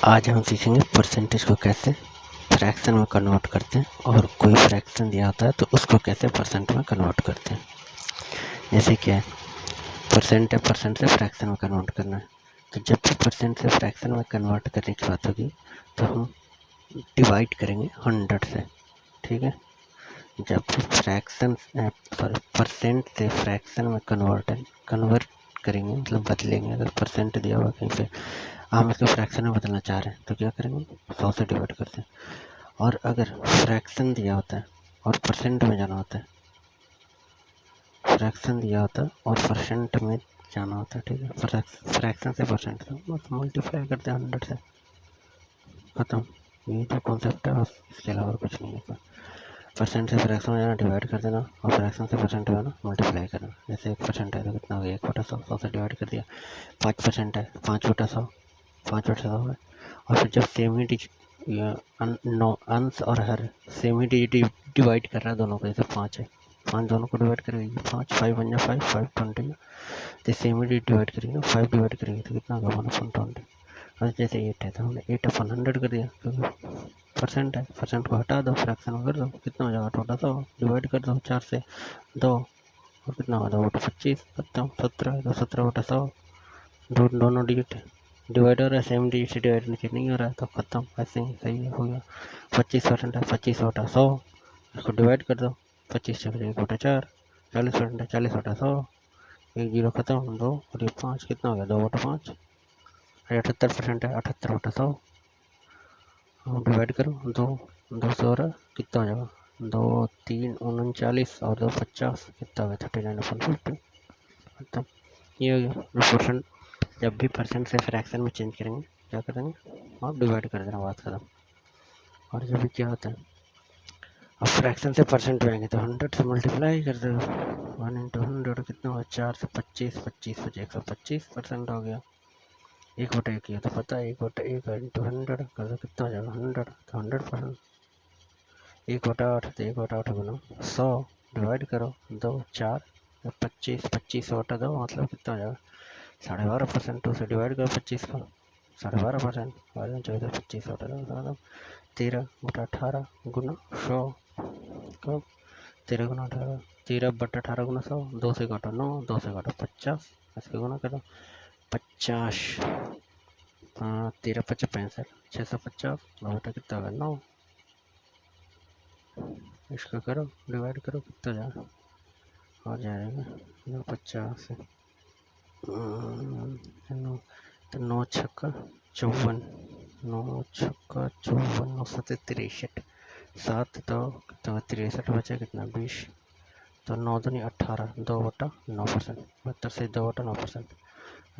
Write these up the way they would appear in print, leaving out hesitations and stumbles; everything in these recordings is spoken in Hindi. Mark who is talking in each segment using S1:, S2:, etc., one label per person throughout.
S1: आज हम सीखेंगे परसेंटेज को कैसे फ्रैक्शन में कन्वर्ट करते हैं और कोई फ्रैक्शन दिया होता है तो उसको कैसे परसेंट में कन्वर्ट करते हैं। जैसे क्या है, परसेंट है, परसेंट से फ्रैक्शन में कन्वर्ट करना है। तो जब भी परसेंट से फ्रैक्शन में कन्वर्ट करने की बात होगी तो हम डिवाइड करेंगे 100 से। ठीक है, जब फ्रैक्शन परसेंट से फ्रैक्शन में कन्वर्ट करेंगे, मतलब बदलेंगे। अगर परसेंट दिया हुआ कहीं पे, हम इसको फ्रैक्शन में बदलना चाह रहे हैं तो क्या करेंगे, 100 से डिवाइड करते हैं। और अगर फ्रैक्शन दिया होता है और परसेंट में जाना होता है, फ्रैक्शन दिया होता है और परसेंट में जाना होता है। ठीक है, फ्रैक्शन से परसेंट से बस मल्टीप्लाई करते हैं 100 से, खत्म। ये जो कॉन्सेप्ट है बस, इसके अलावा और कुछ नहीं है। परसेंट से फ्रैक्शन में जाना, डिवाइड कर देना, और फ्रैक्शन से परसेंट में जाना, मल्टीप्लाई करना। जैसे 1% है तो कितना हो गया, 1/100, 100 से डिवाइड कर दिया। 5% है, 5/100, 5/100 है। और फिर जब सेम ही अंश और हर सेम ही डिजिट डिवाइड कर रहा है दोनों को, जैसे 5 है, 5 दोनों को डिवाइड करेगी, 5 5 बन जाए 5 5 20, तो सेम ही डिवाइड करेगी ना, 5 डिवाइड करेगी तो कितना होगा 1/20। और जैसे 8 है तो हमने 8/100 कर दिया, क्योंकि परसेंट है, परसेंट को हटा दो, फ्रैक्शन में कर दो, कितना हो जाएगा 1800, डिवाइड कर दो 4 से 2, और कितना होगा 2/25, खत्म। 17 तो 17/100, दोनों डिजिट डिवाइड हो रहा है, सेम डिजिट से डिवाइड नीचे नहीं हो रहा है तो खत्म। ऐसे ही सही हो गया। 25% है, 25/100, इसको डिवाइड कर दो, 25 से 1/4, 40% है, 40/100, 1 0 खत्म, 2 और ये 5, कितना हो गया 2/5। 78% है, 78/100, डिवाइड करो, 2 2 से हो रहा है, कितना हो जाएगा 2 3 39 और 2 50, कितना हो गया 39/50, खत्म। ये हो गया परसेंट। जब भी परसेंट से फ्रैक्शन में चेंज करेंगे क्या करेंगे, आप डिवाइड कर देना, बात खत्म। और जब भी क्या होता है, अब फ्रैक्शन से परसेंट में आएंगे तो 100 से मल्टीप्लाई कर दो, 1 × 100 कितना हुआ 4 से 25, 25 बचे 125% हो गया। 1/1 किया तो पता है, 1/1 × 100 कर दो, कितना हो जाएगा 100, तो 100%। 1/8 तो 1/8 गुना 100, डिवाइड करो 2 4 25, 25/2 मतलब कितना हो जाएगा 12.5%। 2 से डिवाइड करो 25 को, 12.5%, 25/2 13/18 गुना 100, कब 13 गुना 18, 13/18 गुना 100, 2 से काटो 9, 2 से काटो 50, इसके गुना करो 50, 13 5 65, 650, बटा कितना होगा 9, इसका करो डिवाइड करो, कितना जाएगा, हो जाएगा 950, तो 9 छक्का 54, 9 छक्का 54, 9 7 63, 7 तो कितना 63 बचा, कितना 20, तो 9 दूनी 18, 2/9%, 72 से 2/9%,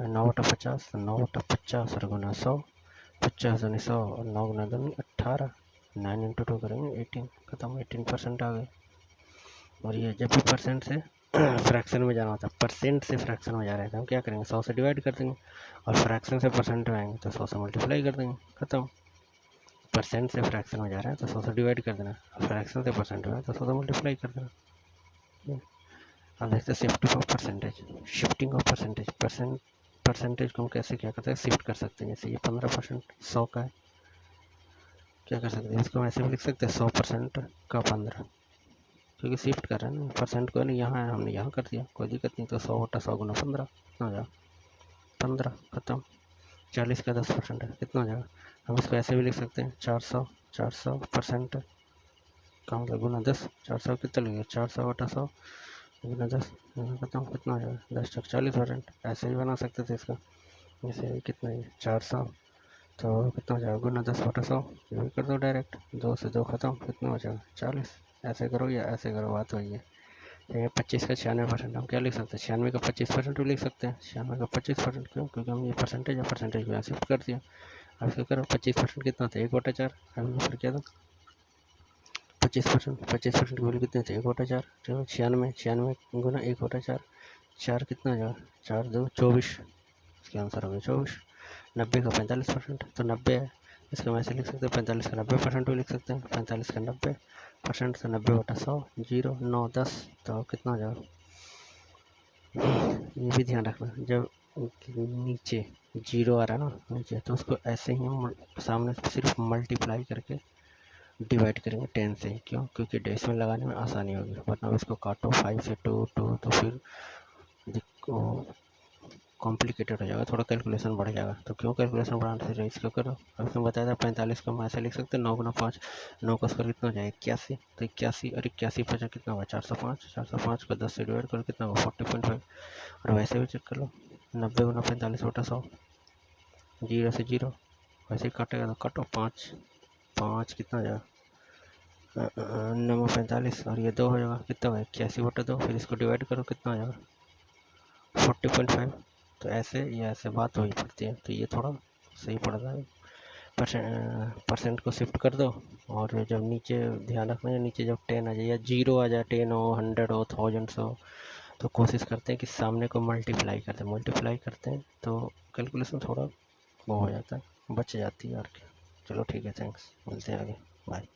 S1: 9/50, 9/50 और गुना 100, 50 दूनी 100 और 9 गुना दूनी 18, 9 × 2 करेंगे 18, खत्म। 18% आ गए। और ये जब भी परसेंट से फ्रैक्शन में जाना होता है, परसेंट से फ्रैक्शन में जा रहा है तो हम क्या करेंगे, 100 से डिवाइड कर देंगे, और फ्रैक्शन से परसेंट में आएंगे तो 100 से मल्टीप्लाई कर देंगे, खत्म। परसेंट से फ्रैक्शन में जा रहा है तो 100 से डिवाइड कर देना, फ्रैक्शन से परसेंट में है तो 100 से मल्टीप्लाई कर देना। अब देखते हैं shifting of percentage. Shifting of percentage को हम कैसे क्या करते हैं, शिफ्ट कर सकते हैं। जैसे ये 15% 100 का है, क्या कर सकते हैं, इसको हम ऐसे भी लिख सकते हैं 100% का 15, क्योंकि शिफ्ट कर रहे हैं ना, परसेंट को नहीं, यहाँ है हमने यहाँ कर दिया, कोई दिक्कत नहीं। तो 100/100 गुना 15 कितना हो जाएगा 15, खत्म। 40 का 10% है, कितना हो जाएगा, हम इसको ऐसे भी लिख सकते हैं 400% का मतलब गुना 10, 400 कितना लगेगा 400/100 गुना 10, खत्म, कितना हो जाएगा 10 तक 40%। ऐसे भी बना सकते थे इसका, जैसे कितना है 400 तो कितना हो जाएगा गुना 10/100, ये भी कर दो डायरेक्ट, 2 से 2 खत्म, कितना हो जाएगा 40। ऐसे करो या ऐसे करो, बात वही है। ये 25 का 96%, हम क्या लिख सकते हैं 96 का 25% भी लिख सकते हैं। 96 का 25% क्यों, क्योंकि हम ये परसेंटेज है, परसेंटेज को यहाँ शिफ्ट कर दिया। अब इसको करो 25% कितना था 1/4, अब फिर क्या था 25% की वैल्यू कितनी थी 1/4, चलो 96 गुना 1/4, 4 कितना हो जाएगा 4 2 24, इसका आंसर हो गया 24। 90 का 45%, तो 90 है, इसको हम ऐसे लिख सकते हैं 45 का 90% भी लिख सकते हैं, 45 का 90% तो 90/100, 0 9 10, तो कितना हो जाएगा। ये भी ध्यान रखना, जब नीचे जीरो आ रहा है ना नीचे, तो उसको ऐसे ही सामने से सिर्फ मल्टीप्लाई करके डिवाइड करेंगे 10 से। क्यों? क्योंकि डेसिमल लगाने में आसानी होगी, वरना इसको काटो 5 से 2 तो फिर कॉम्प्लिकेटेड हो जाएगा, थोड़ा कैलकुलेशन बढ़ जाएगा। तो क्यों कैलकुलेशन बढ़ाना है, इसको करो। अब इसमें बताया था 45 को हम ऐसे लिख सकते हैं 9 गुना 5, 9 का स्क्वायर कितना हो जाएगा 81, तो 81 और 81 पचा कितना हुआ 405, 405 को 10 से डिवाइड करो कितना हुआ 40.5। और वैसे भी चेक कर लो 90 गुना 45 बटा 100, जीरो से जीरो, वैसे ही काटेगा तो काटो 5, 5 कितना हो जाएगा 9 45 और ये 2 हो जाएगा कितना होगा 81 बटा 2, फिर इसको डिवाइड करो कितना हो जाएगा 40.5। तो ऐसे या ऐसे बात वही पड़ती है, तो ये थोड़ा सही पड़ रहा है। परसेंट को शिफ्ट कर दो, और जब नीचे ध्यान रखना है नीचे जब 10 आ जाए या 0 आ जाए, 10 हो 100 हो 1000 हो, तो कोशिश करते हैं कि सामने को मल्टीप्लाई करते हैं तो कैलकुलेशन थोड़ा वो हो जाता है, बच जाती है। और क्या, चलो ठीक है, थैंक्स, मिलते हैं आगे, बाय।